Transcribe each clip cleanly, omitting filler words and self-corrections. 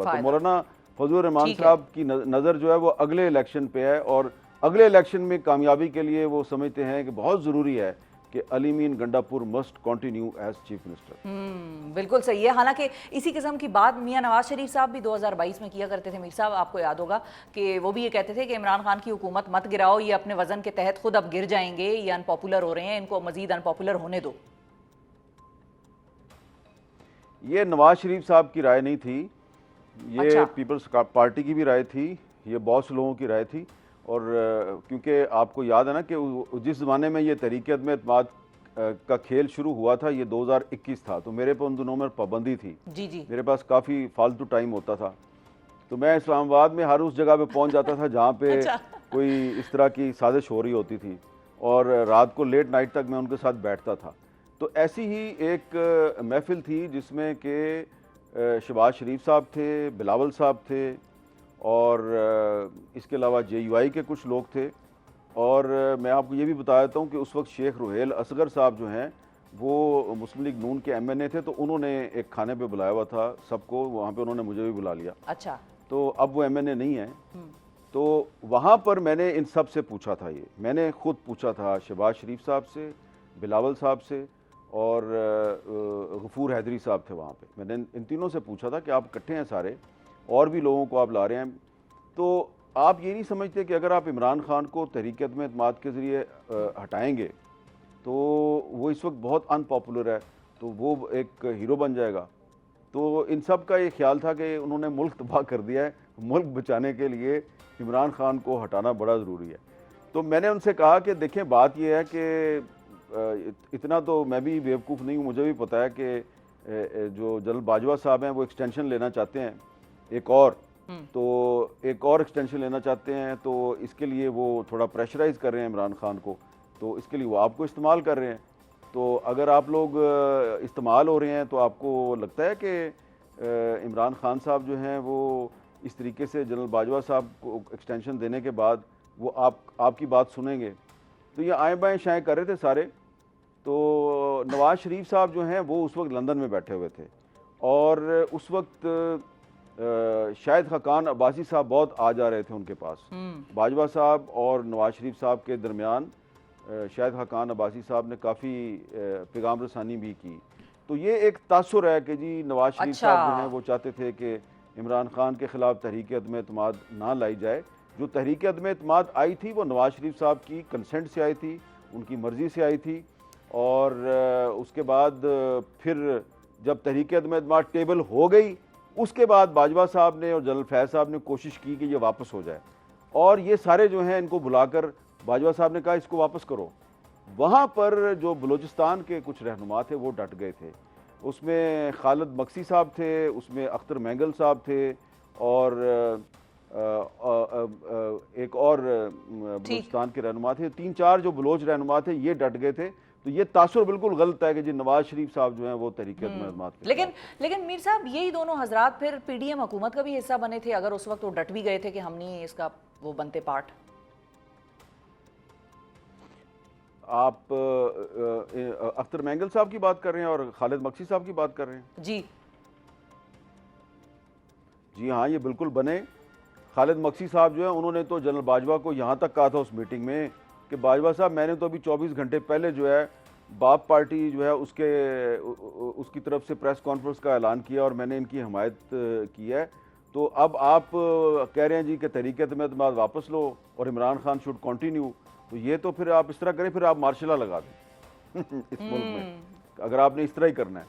तो मौलाना फजलुर रहमान साहब की नज़र जो है वो अगले इलेक्शन पे है, और अगले इलेक्शन में कामयाबी के लिए वो समझते हैं कि बहुत ज़रूरी है कि Ali Amin Gandapur must continue as chief minister. बिल्कुल सही है। हालांकि इसी किस्म की बात मियां नवाज शरीफ साहब भी 2022 में किया करते थे। मीर साहब, आपको याद होगा कि वो भी ये कहते थे कि इमरान खान की हुकूमत मत गिराओ, ये अपने वजन के तहत खुद अब गिर जाएंगे, ये अनपॉपुलर हो रहे हैं, इनको मजीद अनपॉपुलर होने दो। ये नवाज शरीफ साहब की राय नहीं थी, ये अच्छा। पीपल्स पार्टी की भी राय थी, ये बहुत से लोगों की राय थी। और क्योंकि आपको याद है ना कि जिस ज़माने में ये तहरीक अदम एतमाद का खेल शुरू हुआ था, ये 2021 था, तो मेरे पर उन दिनों में पाबंदी थी। जी। मेरे पास काफ़ी फालतू टाइम होता था, तो मैं इस्लामाबाद में हर उस जगह पे पहुंच जाता था जहाँ पे अच्छा। कोई इस तरह की साजिश हो रही होती थी, और रात को लेट नाइट तक मैं उनके साथ बैठता था। तो ऐसी ही एक महफिल थी जिसमें कि शहबाज शरीफ साहब थे, बिलावल साहब थे, और इसके अलावा JUI के कुछ लोग थे। और मैं आपको ये भी बता देता हूँ कि उस वक्त शेख रुहेल असगर साहब जो हैं वो मुस्लिम लीग नून के MNA थे, तो उन्होंने एक खाने पे बुलाया हुआ था सबको, वहाँ पे उन्होंने मुझे भी बुला लिया। अच्छा। तो अब वो MNA नहीं है, तो वहाँ पर मैंने इन सब से पूछा था, ये मैंने खुद पूछा था शहबाज शरीफ साहब से, बिलावल साहब से, और गफूर हैदरी साहब थे वहाँ पे। मैंने इन तीनों से पूछा था कि आप इकट्ठे हैं सारे, और भी लोगों को आप ला रहे हैं, तो आप ये नहीं समझते कि अगर आप इमरान खान को तहरीक अदम एतमाद के ज़रिए हटाएंगे तो वो इस वक्त बहुत अनपॉपुलर है, तो वो एक हीरो बन जाएगा। तो इन सब का ये ख्याल था कि उन्होंने मुल्क तबाह कर दिया है, मुल्क बचाने के लिए इमरान खान को हटाना बड़ा ज़रूरी है। तो मैंने उनसे कहा कि देखें, बात यह है कि इतना तो मैं भी बेवकूफ़ नहीं हूँ, मुझे भी पता है कि जो जनरल बाजवा साहब हैं वो एक्सटेंशन लेना चाहते हैं, एक और एक्सटेंशन लेना चाहते हैं, तो इसके लिए वो थोड़ा प्रेशराइज कर रहे हैं इमरान खान को, तो इसके लिए वो आपको इस्तेमाल कर रहे हैं। तो अगर आप लोग इस्तेमाल हो रहे हैं तो आपको लगता है कि इमरान खान साहब जो हैं वो इस तरीके से जनरल बाजवा साहब को एक्सटेंशन देने के बाद वो आपकी बात सुनेंगे? तो ये आए बाएँ शाएँ कर रहे थे सारे। तो नवाज शरीफ साहब जो हैं वो उस वक्त लंदन में बैठे हुए थे, और उस वक्त शाहिद खाकान अब्बासी साहब बहुत आ जा रहे थे उनके पास। बाजवा साहब और नवाज शरीफ साहब के दरमियान शाहिद खाकान अब्बासी साहब ने काफ़ी पैगाम रसानी भी की। तो ये एक तासुर है कि जी नवाज शरीफ साहब जो हैं वो चाहते थे कि इमरान खान के ख़िलाफ़ तहरीक अदम एतमाद ना लाई जाए। जो तहरीक अदम एतमाद आई थी वो नवाज शरीफ साहब की कंसेंट से आई थी, उनकी मर्ज़ी से आई थी, और उसके बाद फिर जब तहरीक अदम एतमाद टेबल हो गई, उसके बाद बाजवा साहब ने और जनरल फैज़ साहब ने कोशिश की कि ये वापस हो जाए, और ये सारे जो हैं इनको बुलाकर बाजवा साहब ने कहा इसको वापस करो। वहाँ पर जो बलूचिस्तान के कुछ रहनुमा थे वो डट गए थे, उसमें खालिद मक्सी साहब थे, उसमें अख्तर मैंगल साहब थे, और एक और बलूचिस्तान के रहनुमा थे। 3-4 जो बलोच रहनुमा थे ये डट गए थे। तो ये तासुर बिल्कुल गलत है कि जी नवाज शरीफ साहब जो हैं वो तहरीक अदम एतमाद के। लेकिन मीर साहब, यही दोनों हजरात फिर PDM हुकूमत का भी हिस्सा बने थे, अगर उस वक्त वो डट भी गए थे कि हम नहीं इसका वो बनते पार्ट। आप अख्तर मैंगल साहब की बात कर रहे हैं और खालिद मक्सी साहब की बात कर रहे हैं? जी हाँ, ये बिल्कुल बने। खालिद मक्सी साहब जो है उन्होंने तो जनरल बाजवा को यहाँ तक कहा था उस मीटिंग में कि बाजवा साहब, मैंने तो अभी 24 घंटे पहले जो है बाप पार्टी जो है उसकी तरफ से प्रेस कॉन्फ्रेंस का ऐलान किया और मैंने इनकी हमायत की है। तो अब आप कह रहे हैं जी कि तहरीक अदम एतमाद वापस लो और इमरान खान शुड कंटिन्यू, तो ये तो फिर आप इस तरह करें, फिर आप मार्शल लॉ लगा दें इस मुल्क में, अगर आपने इस तरह ही करना है।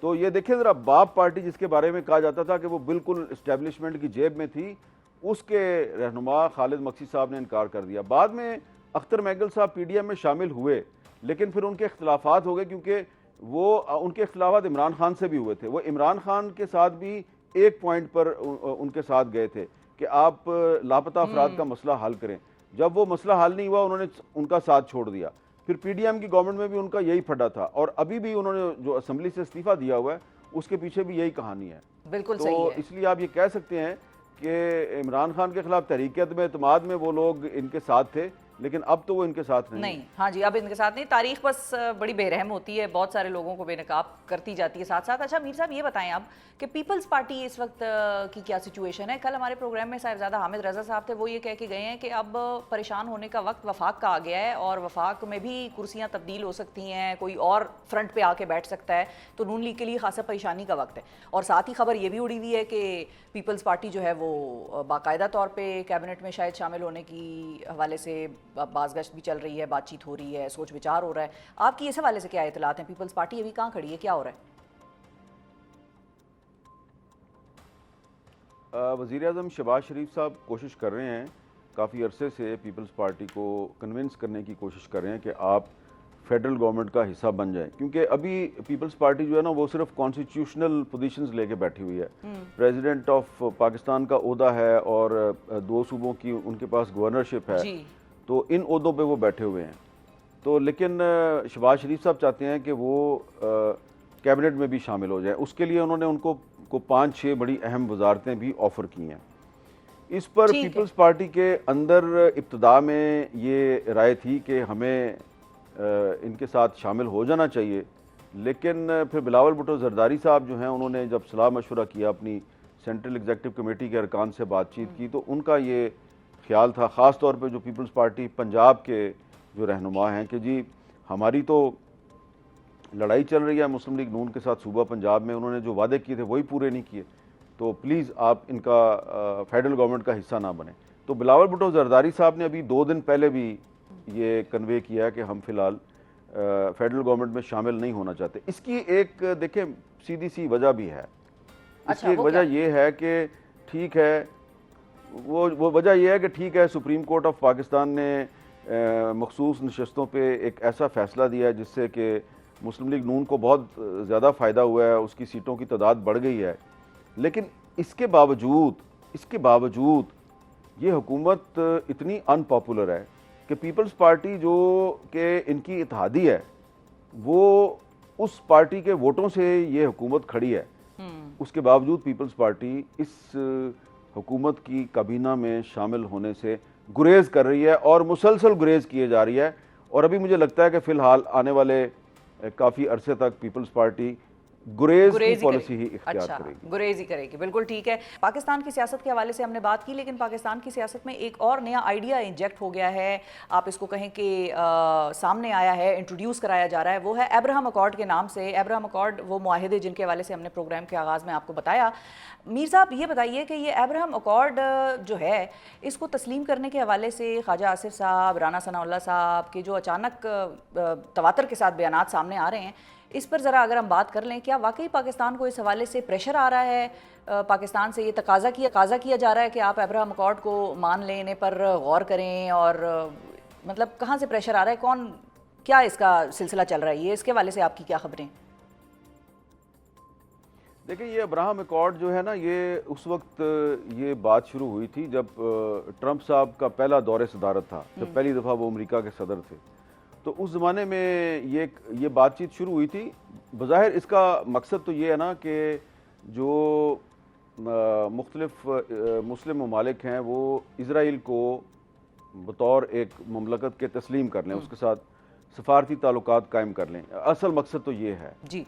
तो ये देखिए ज़रा, बाप पार्टी जिसके बारे में कहा जाता था कि वो बिल्कुल इस्टेब्लिशमेंट की जेब में थी, उसके रहनुमा खालिद मक्सी साहब ने इनकार कर दिया। बाद में अख्तर मैंगल साहब PDM में शामिल हुए, लेकिन फिर उनके इख्तलाफात हो गए, क्योंकि वो उनके इख्तलाफात इमरान खान से भी हुए थे। वो इमरान खान के साथ भी एक पॉइंट पर उनके साथ गए थे कि आप लापता अफराद का मसला हल करें। जब वो मसला हल नहीं हुआ, उन्होंने उनका साथ छोड़ दिया। फिर PDM की गवर्नमेंट में भी उनका यही फड्डा था, और अभी भी उन्होंने जो असेंबली से इस्तीफा दिया हुआ है उसके पीछे भी यही कहानी है। बिल्कुल तो सही है। इसलिए आप ये कह सकते हैं कि इमरान खान के खिलाफ तहरीक अदम एतमाद में वो लोग इनके साथ थे, लेकिन अब तो वो इनके साथ नहीं नहीं, हाँ जी, अब इनके साथ नहीं। तारीख बस बड़ी बेरहम होती है, बहुत सारे लोगों को बेनकाब करती जाती है साथ साथ। अच्छा मीर साहब ये बताएं आप कि पीपल्स पार्टी इस वक्त की क्या सिचुएशन है। कल हमारे प्रोग्राम में साहिबजादा हामिद रजा साहब थे, वो ये कह के गए हैं कि अब परेशान होने का वक्त वफाक का आ गया है और वफाक में भी कुर्सियाँ तब्दील हो सकती हैं, कोई और फ्रंट पे आके बैठ सकता है, तो नून लीग के लिए खासा परेशानी का वक्त है। और साथ ही खबर ये भी उड़ी हुई है कि पीपल्स पार्टी जो है वो बाकायदा तौर पे कैबिनेट में शायद शामिल होने की हवाले से बाज़गश्त भी चल रही है, बातचीत हो रही है, सोच विचार हो रहा है। आपकी इस हवाले से क्या इतलात हैं? पीपल्स पार्टी अभी कहाँ खड़ी है, क्या हो रहा है? वज़ीर आज़म शहबाज शरीफ साहब कोशिश कर रहे हैं, काफ़ी अरसे से पीपल्स पार्टी को कन्विंस करने की कोशिश कर रहे हैं कि आप फेडरल गवर्नमेंट का हिस्सा बन जाएं, क्योंकि अभी पीपल्स पार्टी जो है ना वो सिर्फ कॉन्स्टिट्यूशनल पोजीशंस लेके बैठी हुई है। प्रेसिडेंट ऑफ पाकिस्तान का ओहदा है और 2 सूबों की उनके पास गवर्नरशिप है, तो इन ओहदों पे वो बैठे हुए हैं। तो लेकिन शहबाज शरीफ साहब चाहते हैं कि वो कैबिनेट में भी शामिल हो जाए। उसके लिए उन्होंने उनको 5-6 बड़ी अहम वजारतें भी ऑफ़र की हैं। इस पर पीपल्स पार्टी के अंदर इब्तदा में ये राय थी कि हमें इनके साथ शामिल हो जाना चाहिए, लेकिन फिर बिलावल भुट्टो जरदारी साहब जो हैं उन्होंने जब सलाह मशवरा किया, अपनी सेंट्रल एग्जीक्यूटिव कमेटी के अरकान से बातचीत की, तो उनका ये ख्याल था, ख़ास तौर पे जो पीपल्स पार्टी पंजाब के जो रहनुमा हैं, कि जी हमारी तो लड़ाई चल रही है मुस्लिम लीग नून के साथ सूबा पंजाब में, उन्होंने जो वादे किए थे वही पूरे नहीं किए, तो प्लीज़ आप इनका फेडरल गवर्नमेंट का हिस्सा ना बने। तो बिलावल भुट्टो जरदारी साहब ने अभी 2 दिन पहले भी ये कन्वे किया है कि हम फिलहाल फेडरल गवर्नमेंट में शामिल नहीं होना चाहते। इसकी एक देखें सीधी सी वजह भी है। इसकी एक वजह ये है कि ठीक है, वो वजह यह है कि ठीक है, सुप्रीम कोर्ट ऑफ पाकिस्तान ने मखसूस नशस्तों पे एक ऐसा फैसला दिया है जिससे कि मुस्लिम लीग नून को बहुत ज़्यादा फ़ायदा हुआ है, उसकी सीटों की तादाद बढ़ गई है। लेकिन इसके बावजूद ये हुकूमत इतनी अनपॉपुलर है कि पीपल्स पार्टी जो कि इनकी इत्तेहादी है, वो उस पार्टी के वोटों से ये हुकूमत खड़ी है। उसके बावजूद पीपल्स पार्टी इस हुकूमत की काबीना में शामिल होने से गुरेज कर रही है और मुसलसल गुरेज किए जा रही है। और अभी मुझे लगता है कि फ़िलहाल आने वाले काफ़ी अरसे तक पीपल्स पार्टी गुरेज की पॉलिसी ही इख्तियार करेगी। गुरेज ही करेगी, बिल्कुल ठीक है। पाकिस्तान की सियासत के हवाले से हमने बात की, लेकिन पाकिस्तान की सियासत में एक और नया आइडिया इंजेक्ट हो गया है, आप इसको कहें कि सामने आया है, इंट्रोड्यूस कराया जा रहा है, वो है अब्राहम अकॉर्ड के नाम से। अब्राहम अकॉर्ड वो मुआहिदे जिनके हवाले से हमने प्रोग्राम के आगाज़ में आपको बताया। मीर साहब ये बताइए कि ये अब्राहम अकॉर्ड जो है, इसको तस्लीम करने के हवाले से ख्वाजा आसिफ साहब, राना सनाउल्लाह साहब के जो अचानक तवातर के साथ बयानात सामने आ रहे हैं, इस पर ज़रा अगर हम बात कर लें, क्या वाकई पाकिस्तान को इस हवाले से प्रेशर आ रहा है? पाकिस्तान से ये तकाजा किया जा रहा है कि आप अब्राहम अकॉर्ड को मान लेने पर गौर करें, और मतलब कहाँ से प्रेशर आ रहा है, क्या इसका सिलसिला चल रहा है, ये इसके हवाले से आपकी क्या खबरें? देखिए, ये अब्राहम अकॉर्ड जो है ना, ये उस वक्त ये बात शुरू हुई थी जब ट्रंप साहब का पहला दौरे सदारत था, जब पहली दफ़ा वो अमेरिका के सदर थे। तो उस ज़माने में ये बातचीत शुरू हुई थी। बज़ाहिर इसका मकसद तो ये है ना कि जो मुख्तलिफ मुस्लिम ममालिक हैं वो इज़राइल को बतौर एक ममलकत के तस्लीम कर लें, उसके साथ सफारती ताल्लुकात कायम कर लें। असल मकसद तो ये है जी।